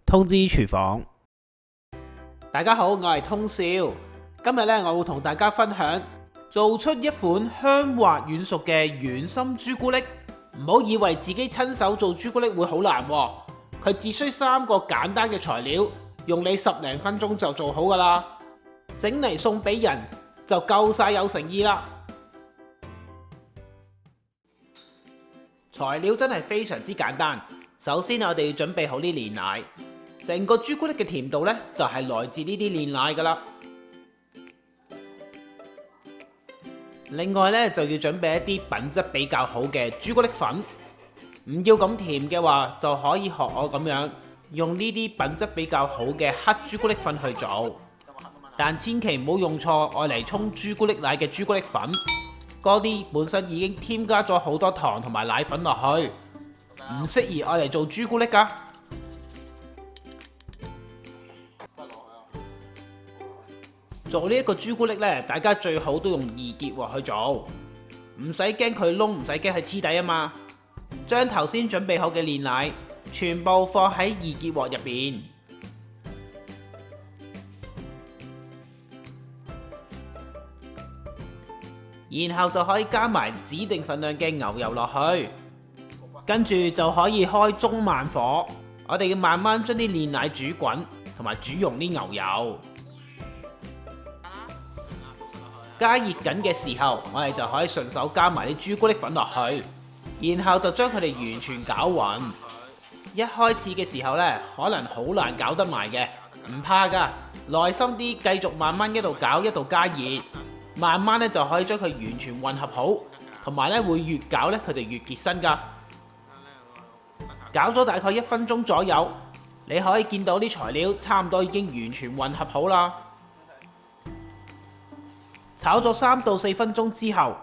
通知廚房。大家好，我係通少。今日咧，我會同大家分享做出一款香滑軟熟嘅軟心朱古力。唔好以為自己親手做朱古力會好難喎，佢只需3個簡單嘅材料，用你10零分鐘就做好噶啦。整嚟送俾人就夠晒有誠意啦。材料真係非常之簡單。首先我哋要準備好啲煉奶，成個朱古力嘅甜度呢，就係來自呢啲煉奶噶啦。另外呢，就要準備一啲品質比較好嘅朱古力粉。唔要咁甜嘅話，就可以學我咁樣用呢啲品質比較好嘅黑朱古力粉去做。但千祈唔好用錯愛嚟沖朱古力奶嘅朱古力粉，嗰啲本身已經添加咗好多糖同埋奶粉落去，唔適宜愛嚟做朱古力㗎。做呢一個朱古力呢，大家最好都用易結鑊去做，唔使驚佢燶，唔使驚佢黐底啊嘛。將頭先準備好嘅煉奶全部放喺易結鑊入邊。然後就可以加埋指定份量嘅牛油落去，跟住就可以開中慢火，我哋要慢慢將啲煉奶煮滾，同埋煮溶啲牛油。加熱緊嘅時候，我哋就可以順手加埋啲朱古力粉落去，然後就將佢哋完全攪勻。一開始嘅時候呢，可能好難搞得埋嘅，唔怕㗎，耐心啲，繼續慢慢一度攪一度加熱。慢慢咧就可以將佢完全混合好，同埋咧會越攪咧佢就越結身㗎。攪咗大概1分鐘左右，你可以見到啲材料差唔多已經完全混合好啦。炒咗3到4分鐘之後，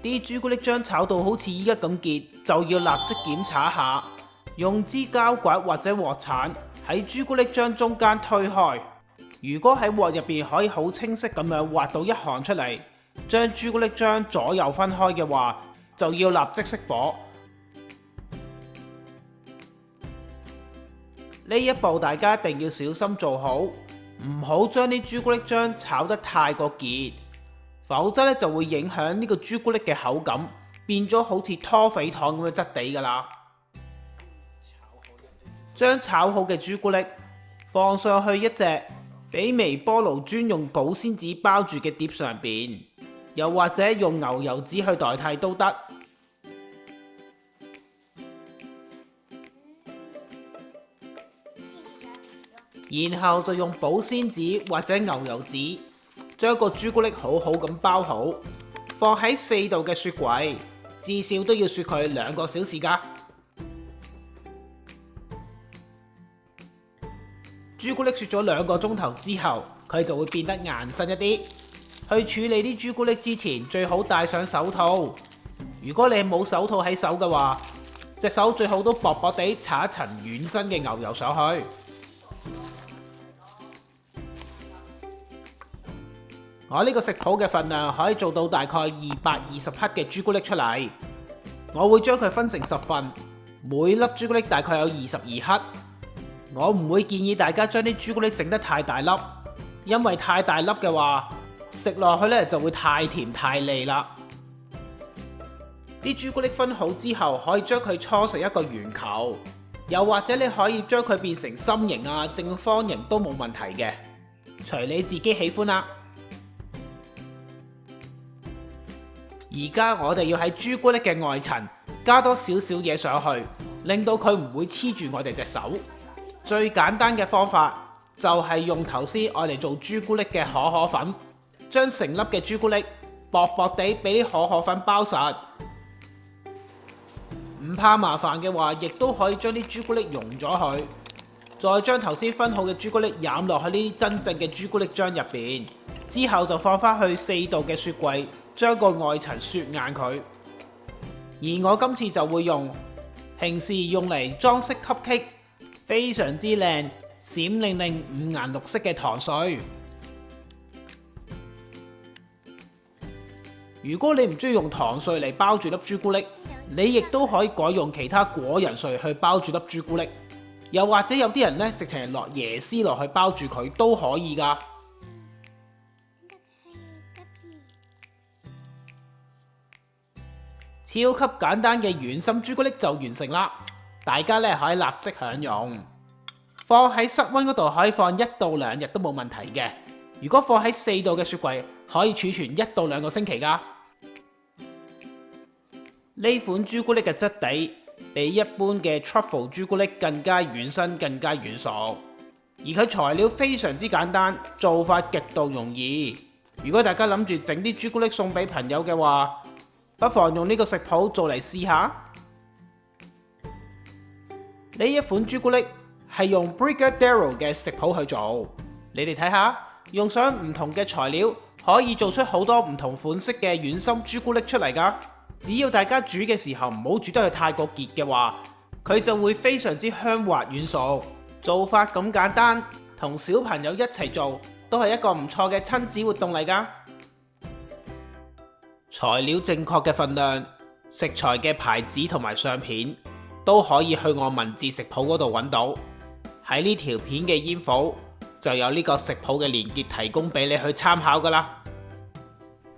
啲朱古力漿炒到好似依家咁結，就要立即檢查下，用支膠刮或者鑊鏟喺朱古力漿中間推開。如果喺鑊入邊可以好清晰咁樣畫到一行出嚟，將朱古力漿左右分開嘅話，就要立即熄火。呢一步大家一定要小心做好，唔好將啲朱古力漿炒得太過結，否則咧就會影響呢個朱古力嘅口感，變咗好似拖肥糖咁嘅質地噶啦。將炒好嘅朱古力放上去一隻俾微波爐專用保鮮紙包住嘅碟上邊，又或者用牛油紙去代替都得。然後就用保鮮紙或者牛油紙將個朱古力好好咁包好，放喺4度嘅雪櫃，至少都要雪佢2個小時㗎。朱古力雪咗2個鐘頭之後，佢就會變得硬身一啲。去處理啲朱古力之前，最好戴上手套。如果你冇手套喺手嘅話，隻手最好都薄薄地搽一層軟身嘅牛油上去。我呢個食譜嘅份量可以做到大概220克嘅朱古力出嚟。我會將佢分成10份，每粒朱古力大概有22克。我唔會建議大家將啲朱古力整得太大粒，因為太大粒嘅話，食落去咧就會太甜太膩啦。啲朱古力分好之後，可以將佢搓成一個圓球，又或者你可以將佢變成心形啊、正方形都冇問題嘅，隨你自己喜歡啦。而家我哋要喺朱古力嘅外層加多少少嘢上去，令到佢唔會黐住我哋隻手。最簡單嘅方法就係用頭先愛嚟做朱古力嘅可可粉，將成粒嘅朱古力薄薄地俾啲可可粉包實。唔怕麻煩嘅話，亦都可以將啲朱古力溶咗佢，再將頭先分好嘅朱古力飲落去呢啲真正嘅朱古力漿入邊，之後就放返去4度嘅雪櫃，將個外層雪硬佢。而我今次就會用平時用嚟裝飾 cupcake，非常之靚、閃令令5顏6色嘅糖水。如果你唔中意用糖碎嚟包住粒朱古力，你亦都可以改用其他果仁碎去包住粒朱古力。又或者有啲人呢，直情係落椰絲落去包住佢都可以㗎。超級簡單嘅軟心朱古力就完成啦，大家呢可以立即享用。放喺室溫嗰度可以放1到2日都冇問題嘅。如果放喺4度嘅雪櫃，可以儲存1到2個星期㗎。呢款朱古力嘅質地比一般嘅 truffle 朱古力更加軟身、更加軟熟，而佢材料非常之簡單，做法極度容易。如果大家諗住整啲朱古力送俾朋友嘅話，不妨用呢個食譜做嚟試下。呢一款朱古力係用 Brigadeiro 嘅食譜去做，你哋睇下，用上唔同嘅材料，可以做出好多唔同款式嘅軟心朱古力出嚟㗎。只要大家煮嘅時候唔好煮得佢太過結嘅話，佢就會非常之香滑軟熟。做法咁簡單，同小朋友一齊做都係一個唔錯嘅親子活動嚟㗎。材料正確嘅份量、食材嘅牌子同埋相片都可以去我文字食譜嗰度揾到。喺呢條片嘅煙火就有呢個食譜嘅連結提供俾你去參考㗎啦。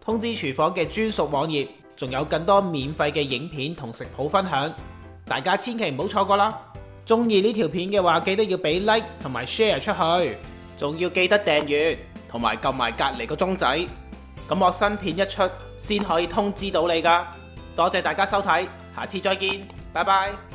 通知廚房嘅專屬網頁仲有更多免費嘅影片同食譜分享，大家千祈唔好錯過啦！中意呢條片嘅話，記得要俾 like 同埋 share 出去，仲要記得訂閱同埋撳埋隔離個鐘仔，咁我新片一出先可以通知到你㗎。多謝大家收睇，下次再見，拜拜。